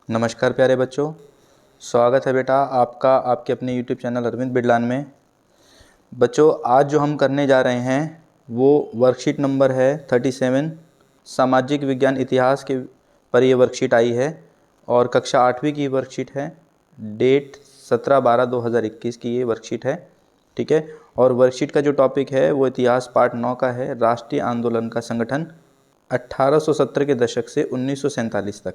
नमस्कार प्यारे बच्चों, स्वागत है बेटा आपका आपके अपने YouTube चैनल अरविंद बिडलान में। बच्चों, आज जो हम करने जा रहे हैं वो वर्कशीट नंबर है 37, सामाजिक विज्ञान इतिहास के पर ये वर्कशीट आई है और कक्षा 8वीं की वर्कशीट है। डेट 17/12/2021 की ये वर्कशीट है, ठीक है। और वर्कशीट का जो टॉपिक है वो इतिहास पार्ट 9 का है, राष्ट्रीय आंदोलन का संगठन 1870 के दशक से 1947 तक।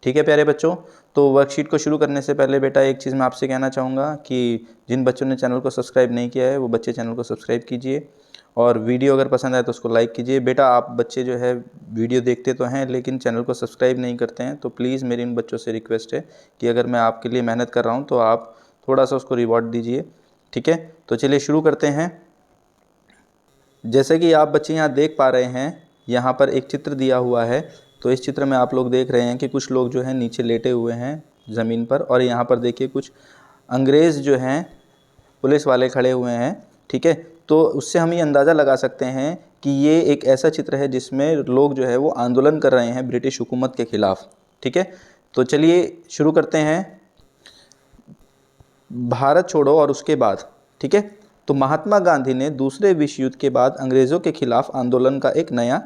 ठीक है प्यारे बच्चों, तो वर्कशीट को शुरू करने से पहले बेटा एक चीज़ मैं आपसे कहना चाहूँगा कि जिन बच्चों ने चैनल को सब्सक्राइब नहीं किया है वो बच्चे चैनल को सब्सक्राइब कीजिए और वीडियो अगर पसंद आए तो उसको लाइक कीजिए। बेटा आप बच्चे जो है वीडियो देखते तो हैं लेकिन चैनल को सब्सक्राइब नहीं करते हैं, तो प्लीज़ मेरी इन बच्चों से रिक्वेस्ट है कि अगर मैं आपके लिए मेहनत कर रहा हूँ तो आप थोड़ा सा उसको रिवॉर्ड दीजिए, ठीक है। तो चलिए शुरू करते हैं। जैसे कि आप बच्चे यहाँ देख पा रहे हैं, यहाँ पर एक चित्र दिया हुआ है। तो इस चित्र में आप लोग देख रहे हैं कि कुछ लोग जो हैं नीचे लेटे हुए हैं ज़मीन पर, और यहाँ पर देखिए कुछ अंग्रेज़ जो हैं पुलिस वाले खड़े हुए हैं, ठीक है। तो उससे हम ये अंदाज़ा लगा सकते हैं कि ये एक ऐसा चित्र है जिसमें लोग जो है वो आंदोलन कर रहे हैं ब्रिटिश हुकूमत के ख़िलाफ़, ठीक है। तो चलिए शुरू करते हैं। भारत छोड़ो और उसके बाद, ठीक है। तो महात्मा गांधी ने दूसरे विश्व युद्ध के बाद अंग्रेज़ों के खिलाफ आंदोलन का एक नया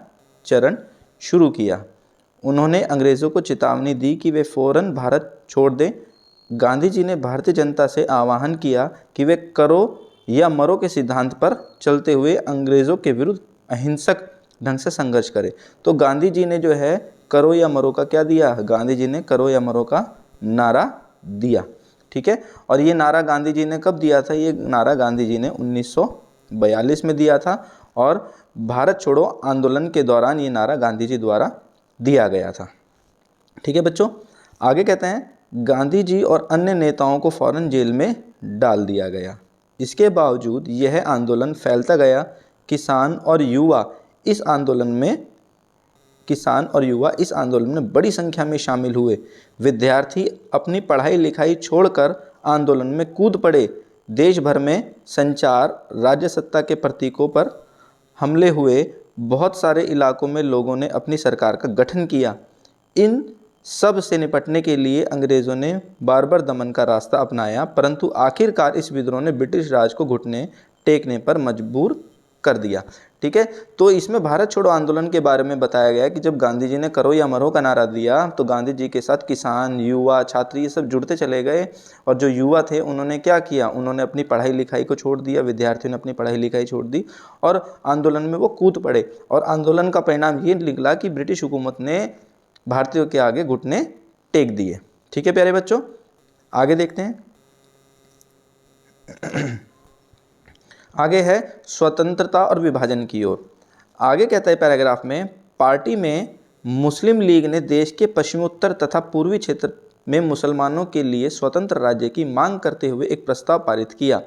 चरण शुरू किया। उन्होंने अंग्रेज़ों को चेतावनी दी कि वे फ़ौरन भारत छोड़ दें। गांधी जी ने भारतीय जनता से आह्वान किया कि वे करो या मरो के सिद्धांत पर चलते हुए अंग्रेज़ों के विरुद्ध अहिंसक ढंग से संघर्ष करें। तो गांधी जी ने जो है करो या मरो का क्या दिया, गांधी जी ने करो या मरो का नारा दिया, ठीक है। और ये नारा गांधी जी ने कब दिया था, ये नारा गांधी जी ने 1942 में दिया था और भारत छोड़ो आंदोलन के दौरान ये नारा गांधी जी द्वारा दिया गया था, ठीक है बच्चों। आगे कहते हैं गांधी जी और अन्य नेताओं को फौरन जेल में डाल दिया गया। इसके बावजूद यह आंदोलन फैलता गया। किसान और युवा इस आंदोलन में बड़ी संख्या में शामिल हुए। विद्यार्थी अपनी पढ़ाई लिखाई छोड़कर आंदोलन में कूद पड़े। देश भर में संचार राज्य सत्ता के प्रतीकों पर हमले हुए। बहुत सारे इलाकों में लोगों ने अपनी सरकार का गठन किया। इन सब से निपटने के लिए अंग्रेज़ों ने बार बार दमन का रास्ता अपनाया, परंतु आखिरकार इस विद्रोह ने ब्रिटिश राज को घुटने टेकने पर मजबूर कर दिया, ठीक है। तो इसमें भारत छोड़ो आंदोलन के बारे में बताया गया कि जब गांधी जी ने करो या मरो का नारा दिया तो गांधी जी के साथ किसान, युवा, छात्र ये सब जुड़ते चले गए। और जो युवा थे उन्होंने क्या किया, उन्होंने अपनी पढ़ाई लिखाई को छोड़ दिया, विद्यार्थियों ने अपनी पढ़ाई लिखाई छोड़ दी और आंदोलन में वो कूद पड़े। और आंदोलन का परिणाम ये निकला कि ब्रिटिश हुकूमत ने भारतीयों के आगे घुटने टेक दिए, ठीक है प्यारे बच्चों। आगे देखते हैं। आगे है स्वतंत्रता और विभाजन की ओर। आगे कहता है पैराग्राफ में, पार्टी में मुस्लिम लीग ने देश के पश्चिमोत्तर तथा पूर्वी क्षेत्र में मुसलमानों के लिए स्वतंत्र राज्य की मांग करते हुए एक प्रस्ताव पारित किया।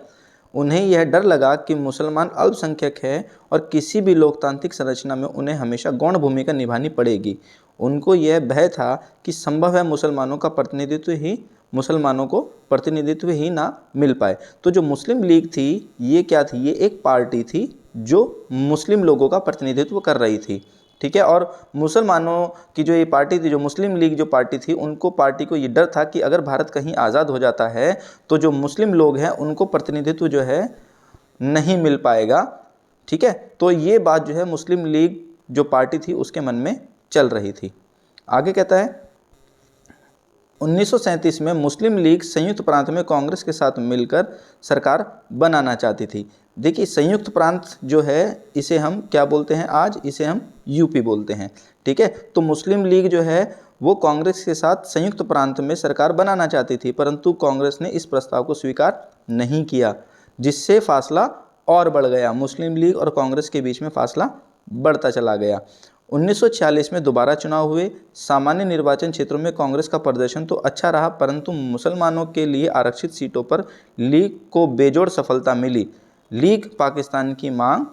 उन्हें यह डर लगा कि मुसलमान अल्पसंख्यक है और किसी भी लोकतांत्रिक संरचना में उन्हें हमेशा गौण भूमिका निभानी पड़ेगी। उनको यह भय था कि संभव है मुसलमानों को प्रतिनिधित्व ही ना मिल पाए। तो जो मुस्लिम लीग थी ये क्या थी, ये एक पार्टी थी जो मुस्लिम लोगों का प्रतिनिधित्व कर रही थी, ठीक है। और मुसलमानों की जो ये पार्टी थी, जो मुस्लिम लीग जो पार्टी थी, पार्टी को ये डर था कि अगर भारत कहीं आज़ाद हो जाता है तो जो मुस्लिम लोग हैं उनको प्रतिनिधित्व जो है नहीं मिल पाएगा, ठीक है। तो ये बात जो है मुस्लिम लीग जो पार्टी थी उसके मन में चल रही थी। आगे कहता है 1937 में मुस्लिम लीग संयुक्त प्रांत में कांग्रेस के साथ मिलकर सरकार बनाना चाहती थी। देखिए संयुक्त प्रांत जो है इसे हम क्या बोलते हैं, आज इसे हम यूपी बोलते हैं, ठीक है। तो मुस्लिम लीग जो है वो कांग्रेस के साथ संयुक्त प्रांत में सरकार बनाना चाहती थी, परंतु कांग्रेस ने इस प्रस्ताव को स्वीकार नहीं किया, जिससे फासला और बढ़ गया। मुस्लिम लीग और कांग्रेस के बीच में फासला बढ़ता चला गया। 1946 में दोबारा चुनाव हुए। सामान्य निर्वाचन क्षेत्रों में कांग्रेस का प्रदर्शन तो अच्छा रहा, परंतु मुसलमानों के लिए आरक्षित सीटों पर लीग को बेजोड़ सफलता मिली। लीग पाकिस्तान की मांग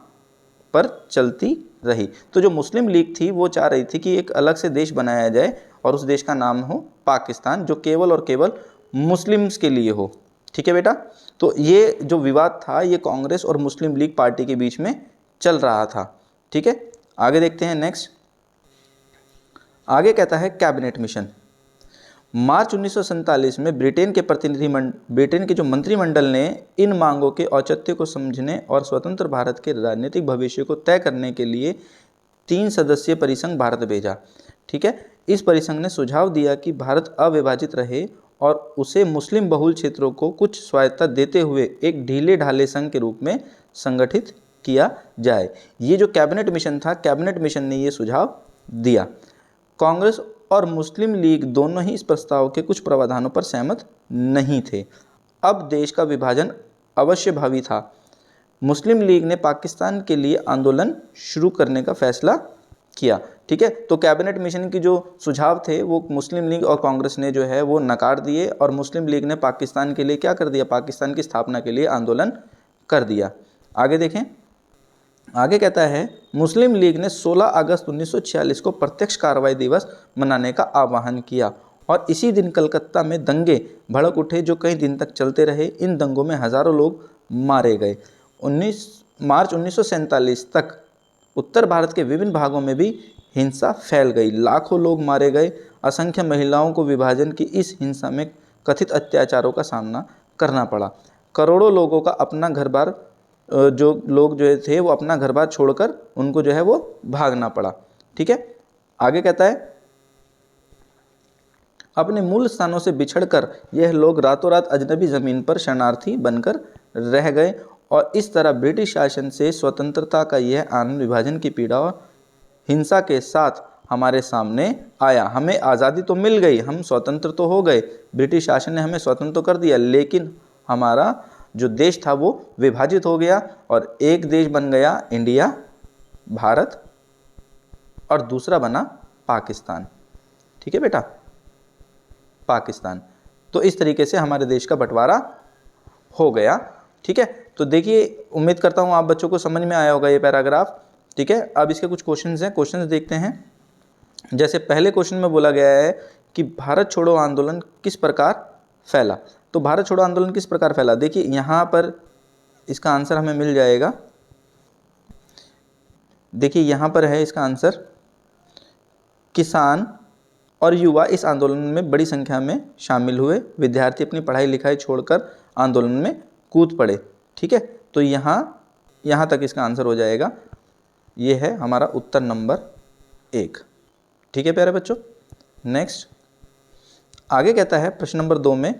पर चलती रही। तो जो मुस्लिम लीग थी वो चाह रही थी कि एक अलग से देश बनाया जाए और उस देश का नाम हो पाकिस्तान, जो केवल और केवल मुस्लिम्स के लिए हो, ठीक है बेटा। तो ये जो विवाद था ये कांग्रेस और मुस्लिम लीग पार्टी के बीच में चल रहा था, ठीक है। आगे देखते हैं नेक्स्ट। आगे कहता है कैबिनेट मिशन। मार्च 1947 में ब्रिटेन के जो मंत्रिमंडल ने इन मांगों के औचित्य को समझने और स्वतंत्र भारत के राजनीतिक भविष्य को तय करने के लिए 3 सदस्यीय परिसंघ भारत भेजा। ठीक है, इस परिसंघ ने सुझाव दिया कि भारत अविभाजित रहे और उसे मुस्लिम बहुल क्षेत्रों को कुछ स्वायत्तता देते हुए एक ढीले ढाले संघ के रूप में संगठित किया जाए। ये जो कैबिनेट मिशन था, कैबिनेट मिशन ने ये सुझाव दिया। कांग्रेस और मुस्लिम लीग दोनों ही इस प्रस्ताव के कुछ प्रावधानों पर सहमत नहीं थे। अब देश का विभाजन अवश्यभावी था। मुस्लिम लीग ने पाकिस्तान के लिए आंदोलन शुरू करने का फैसला किया। ठीक है, तो कैबिनेट मिशन की जो सुझाव थे वो मुस्लिम लीग और कांग्रेस ने जो है वो नकार दिए और मुस्लिम लीग ने पाकिस्तान के लिए क्या कर दिया, पाकिस्तान की स्थापना के लिए आंदोलन कर दिया। आगे देखें, आगे कहता है मुस्लिम लीग ने 16 अगस्त 1946 को प्रत्यक्ष कार्रवाई दिवस मनाने का आह्वान किया और इसी दिन कलकत्ता में दंगे भड़क उठे जो कई दिन तक चलते रहे। इन दंगों में हजारों लोग मारे गए। मार्च 1947 तक उत्तर भारत के विभिन्न भागों में भी हिंसा फैल गई। लाखों लोग मारे गए। असंख्य महिलाओं को विभाजन की इस हिंसा में कथित अत्याचारों का सामना करना पड़ा। करोड़ों लोगों का अपना घर बार जो लोग जो थे वो अपना घर बार छोड़कर उनको जो है वो भागना पड़ा। ठीक है, आगे कहता है अपने मूल स्थानों से बिछड़कर यह लोग रातों रात अजनबी ज़मीन पर शरणार्थी बनकर रह गए और इस तरह ब्रिटिश शासन से स्वतंत्रता का यह आनंद विभाजन की पीड़ा और हिंसा के साथ हमारे सामने आया। हमें आज़ादी तो मिल गई, हम स्वतंत्र तो हो गए, ब्रिटिश शासन ने हमें स्वतंत्र तो कर दिया, लेकिन हमारा जो देश था वो विभाजित हो गया और एक देश बन गया इंडिया भारत और दूसरा बना पाकिस्तान। ठीक है बेटा, पाकिस्तान। तो इस तरीके से हमारे देश का बंटवारा हो गया। ठीक है, तो देखिए उम्मीद करता हूँ आप बच्चों को समझ में आया होगा ये पैराग्राफ। ठीक है, अब इसके कुछ क्वेश्चंस हैं, क्वेश्चंस देखते हैं। जैसे पहले क्वेश्चन में बोला गया है कि भारत छोड़ो आंदोलन किस प्रकार फैला। तो भारत छोड़ो आंदोलन किस प्रकार फैला, देखिए यहाँ पर इसका आंसर हमें मिल जाएगा। देखिए यहाँ पर है इसका आंसर, किसान और युवा इस आंदोलन में बड़ी संख्या में शामिल हुए। विद्यार्थी अपनी पढ़ाई लिखाई छोड़कर आंदोलन में कूद पड़े। ठीक है, तो यहाँ तक इसका आंसर हो जाएगा। ये है हमारा उत्तर नंबर 1। ठीक है प्यारे बच्चों, नेक्स्ट आगे कहता है प्रश्न नंबर 2 में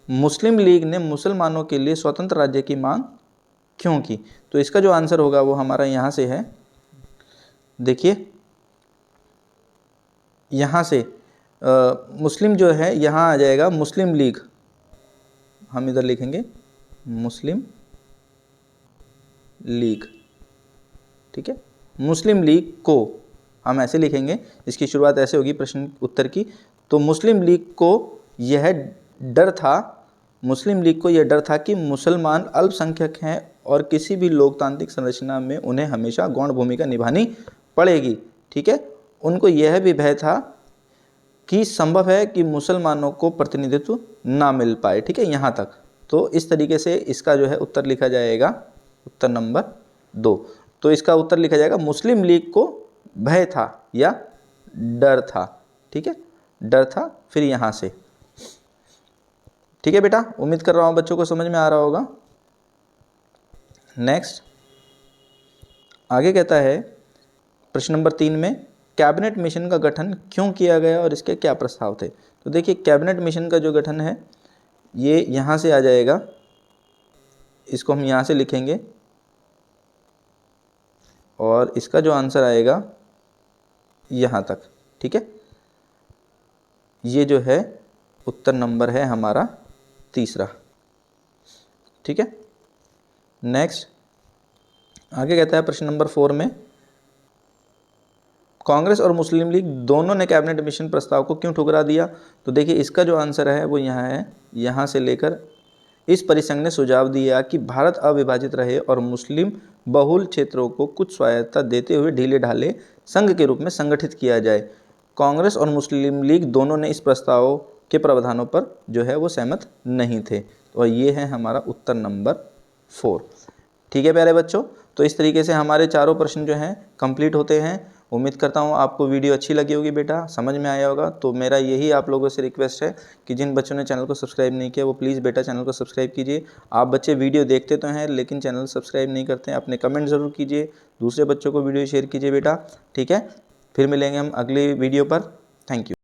मुस्लिम लीग ने मुसलमानों के लिए स्वतंत्र राज्य की मांग क्यों की। तो इसका जो आंसर होगा वो हमारा यहाँ से है। देखिए यहाँ से मुस्लिम जो है यहाँ आ जाएगा मुस्लिम लीग, हम इधर लिखेंगे मुस्लिम लीग। ठीक है, मुस्लिम लीग को हम ऐसे लिखेंगे, इसकी शुरुआत ऐसे होगी प्रश्न उत्तर की। तो मुस्लिम लीग को यह डर था, मुस्लिम लीग को यह डर था कि मुसलमान अल्पसंख्यक हैं और किसी भी लोकतांत्रिक संरचना में उन्हें हमेशा गौण भूमिका निभानी पड़ेगी। ठीक है, उनको यह भी भय था कि संभव है कि मुसलमानों को प्रतिनिधित्व ना मिल पाए। ठीक है, यहाँ तक। तो इस तरीके से इसका जो है उत्तर लिखा जाएगा, उत्तर नंबर 2। तो इसका उत्तर लिखा जाएगा मुस्लिम लीग को भय था या डर था। ठीक है, डर था, फिर यहाँ से। ठीक है बेटा, उम्मीद कर रहा हूँ बच्चों को समझ में आ रहा होगा। नेक्स्ट आगे कहता है प्रश्न नंबर 3 में कैबिनेट मिशन का गठन क्यों किया गया और इसके क्या प्रस्ताव थे। तो देखिए कैबिनेट मिशन का जो गठन है ये यहाँ से आ जाएगा, इसको हम यहाँ से लिखेंगे और इसका जो आंसर आएगा यहाँ तक। ठीक है, ये जो है उत्तर नंबर है हमारा 3। ठीक है, नेक्स्ट आगे कहता है प्रश्न नंबर 4 में कांग्रेस और मुस्लिम लीग दोनों ने कैबिनेट मिशन प्रस्ताव को क्यों ठुकरा दिया। तो देखिए इसका जो आंसर है वो यहाँ है, यहाँ से लेकर इस परिसंघ ने सुझाव दिया कि भारत अविभाजित रहे और मुस्लिम बहुल क्षेत्रों को कुछ स्वायत्तता देते हुए ढीले ढाले संघ के रूप में संगठित किया जाए। कांग्रेस और मुस्लिम लीग दोनों ने इस प्रस्ताव के प्रावधानों पर जो है वो सहमत नहीं थे। और ये है हमारा उत्तर नंबर 4। ठीक है प्यारे बच्चों, तो इस तरीके से हमारे चारों प्रश्न जो हैं कंप्लीट होते हैं। उम्मीद करता हूँ आपको वीडियो अच्छी लगी होगी बेटा, समझ में आया होगा। तो मेरा यही आप लोगों से रिक्वेस्ट है कि जिन बच्चों ने चैनल को सब्सक्राइब नहीं किया वो प्लीज़ बेटा चैनल को सब्सक्राइब कीजिए। आप बच्चे वीडियो देखते तो हैं लेकिन चैनल सब्सक्राइब नहीं करते हैं। अपने कमेंट ज़रूर कीजिए, दूसरे बच्चों को वीडियो शेयर कीजिए बेटा, ठीक है। फिर मिलेंगे हम अगली वीडियो पर। Thank you.